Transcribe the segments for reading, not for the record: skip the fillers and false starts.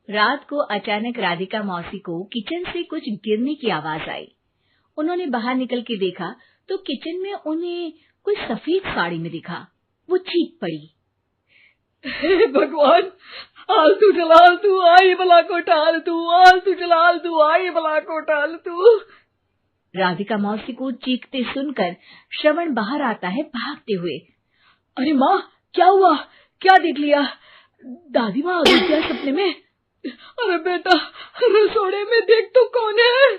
रात को अचानक राधिका मौसी को किचन से कुछ गिरने की आवाज आई। उन्होंने बाहर निकल के देखा तो किचन में उन्हें कोई सफेद साड़ी में दिखा। वो चीख पड़ी, हे भगवान, आलतू जलालतू आई बला को टालतू, आलतू जलालतू आई बला को टालतू। राधिका मौसी को चीखते सुनकर श्रवण बाहर आता है भागते हुए। अरे माँ, क्या हुआ? क्या देख लिया? दादी माँ आ गई क्या सपने में? अरे बेटा, रसोड़े में देख तो कौन है?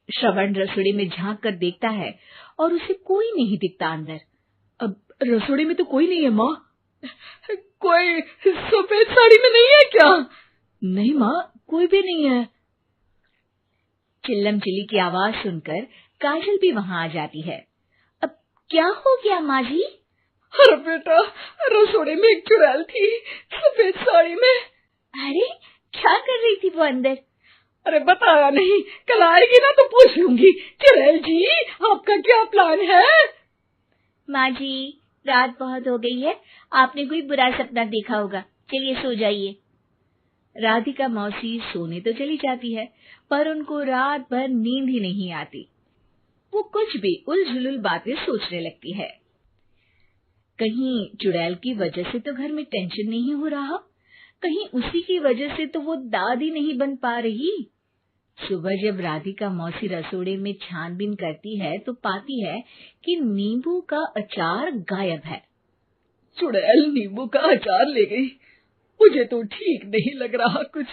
श्रवण रसोड़े में झांक कर देखता है और उसे कोई नहीं दिखता अंदर। अब रसोड़े में तो कोई नहीं है माँ। कोई सफेद साड़ी में नहीं है क्या? नहीं माँ, कोई भी नहीं है। चिल्लम चिल्ली की आवाज सुनकर काजल भी वहां आ जाती है। अब क्या हो गया माँ जी? अरे बेटा, रसोड़े में एक चुड़ैल थी सफेद साड़ी में। अरे क्या कर रही थी वो अंदर? अरे बताया नहीं, कल आएगी ना तो पूछ लूंगी। चुड़ैल जी, आपका क्या प्लान है? माँ जी, रात बहुत हो गई है, आपने कोई बुरा सपना देखा होगा, चलिए सो जाइए। राधिका मौसी सोने तो चली जाती है पर उनको रात भर नींद ही नहीं आती। वो कुछ भी उलझुल बातें सोचने लगती है। कहीं चुड़ैल की वजह से तो घर में टेंशन नहीं हो रहा, कहीं उसी की वजह से तो वो दादी नहीं बन पा रही। सुबह जब राधिका मौसी रसोड़े में छानबीन करती है तो पाती है कि नींबू का अचार गायब है। चुड़ैल नींबू का अचार ले गई, मुझे तो ठीक नहीं लग रहा कुछ।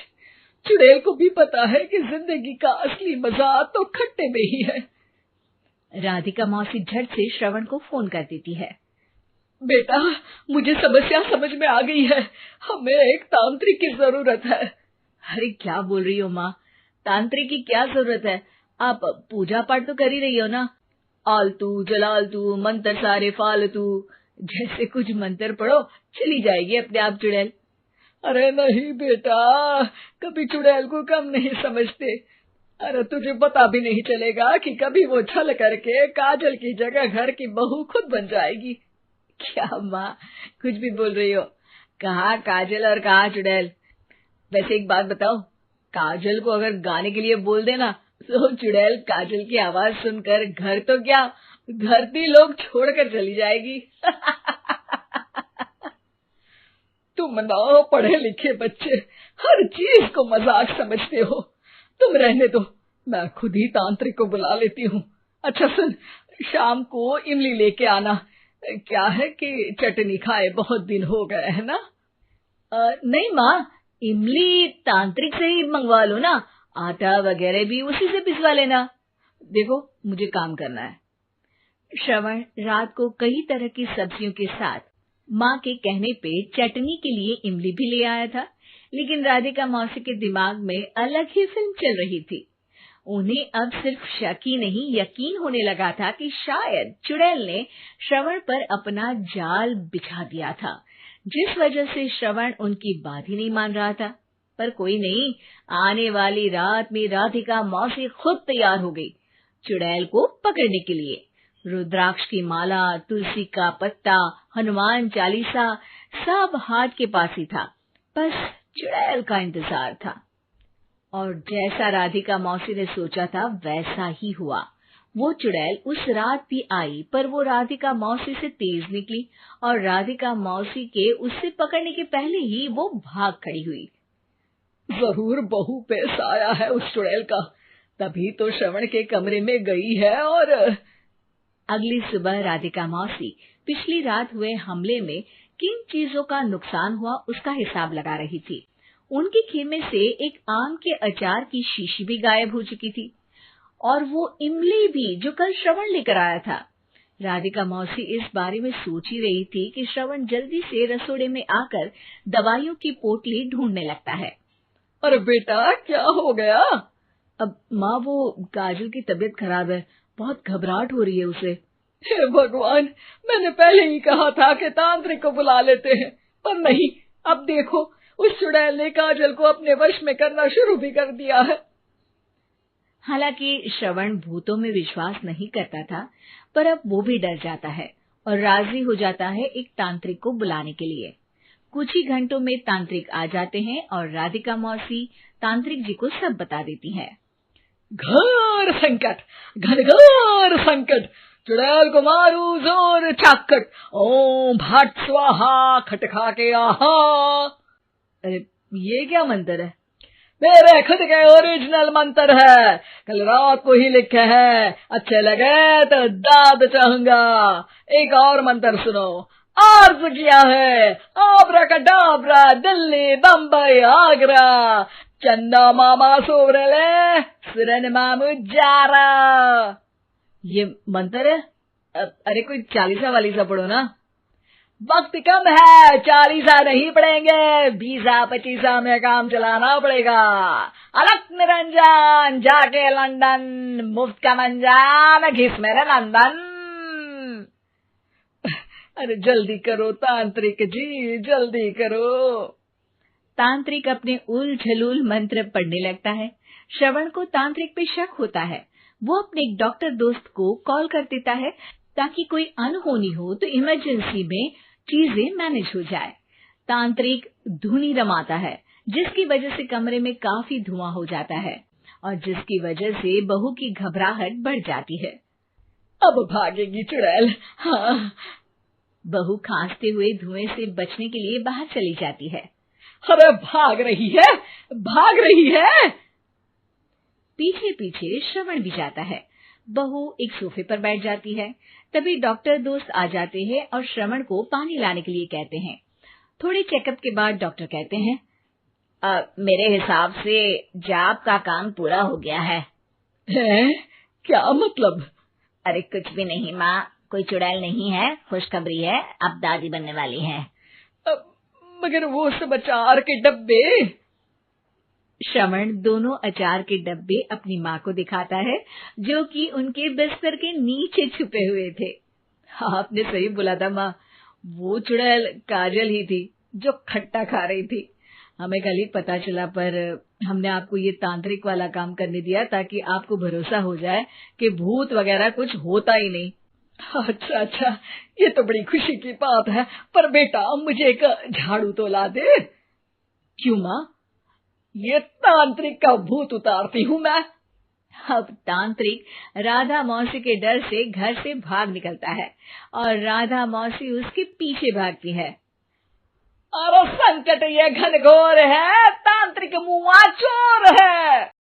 चुड़ैल को भी पता है कि जिंदगी का असली मजा तो खट्टे में ही है। राधिका मौसी झट से श्रवण को फोन कर देती है। बेटा, मुझे समस्या समझ में आ गई है, हमें एक तांत्रिक की जरूरत है। अरे क्या बोल रही हो माँ, तांत्रिक की क्या जरूरत है? आप पूजा पाठ तो कर ही रही हो ना। आलतू जलालतू मंत्र सारे फालतू जैसे कुछ मंत्र पढ़ो, चली जाएगी अपने आप चुड़ैल। अरे नहीं बेटा, कभी चुड़ैल को कम नहीं समझते। अरे तुझे पता भी नहीं चलेगा कि कभी वो छल करके काजल की जगह घर की बहू खुद बन जाएगी। क्या माँ, कुछ भी बोल रही हो? कहाँ काजल और कहाँ चुड़ैल? वैसे एक बात बताओ, काजल को अगर गाने के लिए बोल देना तो चुड़ैल काजल की आवाज सुनकर घर तो क्या धरती लोग छोड़कर चली जाएगी। तुम ना पढ़े लिखे बच्चे हर चीज को मजाक समझते हो। तुम रहने दो, मैं खुद ही तांत्रिक को बुला लेती हूँ। अच्छा सुन, शाम को इमली लेके आना। क्या है कि चटनी खाए बहुत दिन हो गए है ना। नहीं माँ, इमली तांत्रिक से ही मंगवा लो ना, आटा वगैरह भी उसी से पिसवा लेना। देखो मुझे काम करना है। श्रवण रात को कई तरह की सब्जियों के साथ माँ के कहने पे चटनी के लिए इमली भी ले आया था, लेकिन राधिका मौसी के दिमाग में अलग ही फिल्म चल रही थी। उन्हें अब सिर्फ शक ही नहीं यकीन होने लगा था कि शायद चुड़ैल ने श्रवण पर अपना जाल बिछा दिया था, जिस वजह से श्रवण उनकी बात ही नहीं मान रहा था। पर कोई नहीं, आने वाली रात में राधिका मौसी खुद तैयार हो गई चुड़ैल को पकड़ने के लिए। रुद्राक्ष की माला, तुलसी का पत्ता, हनुमान चालीसा सब हाथ के पास ही था, बस चुड़ैल का इंतजार था। और जैसा राधिका मौसी ने सोचा था वैसा ही हुआ। वो चुड़ैल उस रात भी आई, पर वो राधिका मौसी से तेज निकली और राधिका मौसी के उससे पकड़ने के पहले ही वो भाग खड़ी हुई। जरूर बहू पे साया है उस चुड़ैल का, तभी तो श्रवण के कमरे में गई है। और अगली सुबह राधिका मौसी पिछली रात हुए हमले में किन चीजों का नुकसान हुआ उसका हिसाब लगा रही थी। उनके खेमे से एक आम के अचार की शीशी भी गायब हो चुकी थी और वो इमली भी जो कल श्रवण लेकर आया था। राधिका मौसी इस बारे में सोच ही रही थी कि श्रवण जल्दी से रसोड़े में आकर दवाइयों की पोटली ढूंढने लगता है। अरे बेटा, क्या हो गया? अब माँ, वो काजल की तबीयत खराब है, बहुत घबराहट हो रही है उसे। हे भगवान, मैंने पहले ही कहा था कि तांत्रिक को बुला लेते हैं, पर नहीं, अब देखो उस चुड़ैल ने काजल को अपने वश में करना शुरू भी कर दिया है। हालांकि श्रवण भूतों में विश्वास नहीं करता था, पर अब वो भी डर जाता है और राजी हो जाता है एक तांत्रिक को बुलाने के लिए। कुछ ही घंटों में तांत्रिक आ जाते हैं और राधिका मौसी तांत्रिक जी को सब बता देती है। घोर संकट, घनघोर संकट, चुड़ैल को मारू जोर चाकट, ओम भट स्वाहा खटखा के आहा। अरे ये क्या मंत्र है? मेरे खुद के ओरिजिनल मंत्र है, कल रात को ही लिखे हैं, अच्छे लगे तो दाद चाहूंगा। एक और मंत्र सुनो, अर्ज किया है आब्राकडाब्रा, दिल्ली बम्बई आगरा, चंदा मामा सोवरले सुरन मामू जारा। ये मंत्र है? अरे कोई 40 वालीसा पढ़ो ना। वक्त कम है, 40 नहीं पड़ेंगे, 20-25 में काम चलाना पड़ेगा। अलग निरंजन जाके लंदन, मुफ्त का मंजान घिस मेरे नंदन। अरे जल्दी करो तांत्रिक जी, जल्दी करो। तांत्रिक अपने उल झलूल मंत्र पढ़ने लगता है। श्रवण को तांत्रिक पे शक होता है। वो अपने एक डॉक्टर दोस्त को कॉल कर देता है ताकि कोई अनहोनी हो तो इमरजेंसी में चीजें मैनेज हो जाए। तांत्रिक धुनी रमाता है, जिसकी वजह से कमरे में काफी धुआं हो जाता है और जिसकी वजह से बहू की घबराहट बढ़ जाती है। अब भागेगी चुड़ैल। हाँ। बहू खांसते हुए धुएं से बचने के लिए बाहर चली जाती है। अरे भाग रही है, भाग रही है। पीछे पीछे श्रवण भी जाता है। बहू एक सोफे पर बैठ जाती है। तभी डॉक्टर दोस्त आ जाते हैं और श्रवण को पानी लाने के लिए कहते हैं। थोड़े चेकअप के बाद डॉक्टर कहते हैं, मेरे हिसाब से जाप का काम पूरा हो गया है। क्या मतलब? अरे कुछ भी नहीं माँ, कोई चुड़ैल नहीं है, खुशखबरी है, अब दादी बनने वाली है। मगर वो सब अचार के डब्बे। श्रवण दोनों अचार के डब्बे अपनी माँ को दिखाता है, जो कि उनके बिस्तर के नीचे छुपे हुए थे। आपने सही बोला था माँ, वो चुड़ैल काजल ही थी जो खट्टा खा रही थी। हमें कल ही पता चला, पर हमने आपको ये तांत्रिक वाला काम करने दिया ताकि आपको भरोसा हो जाए कि भूत वगैरह कुछ होता ही नहीं। अच्छा अच्छा, ये तो बड़ी खुशी की बात है। पर बेटा मुझे एक झाड़ू तो ला दे। क्यों माँ? ये तांत्रिक का भूत उतारती हूँ मैं। अब तांत्रिक राधा मौसी के डर से घर से भाग निकलता है और राधा मौसी उसके पीछे भागती है। अरे संकट ये घनघोर है, तांत्रिक मुआ चोर है।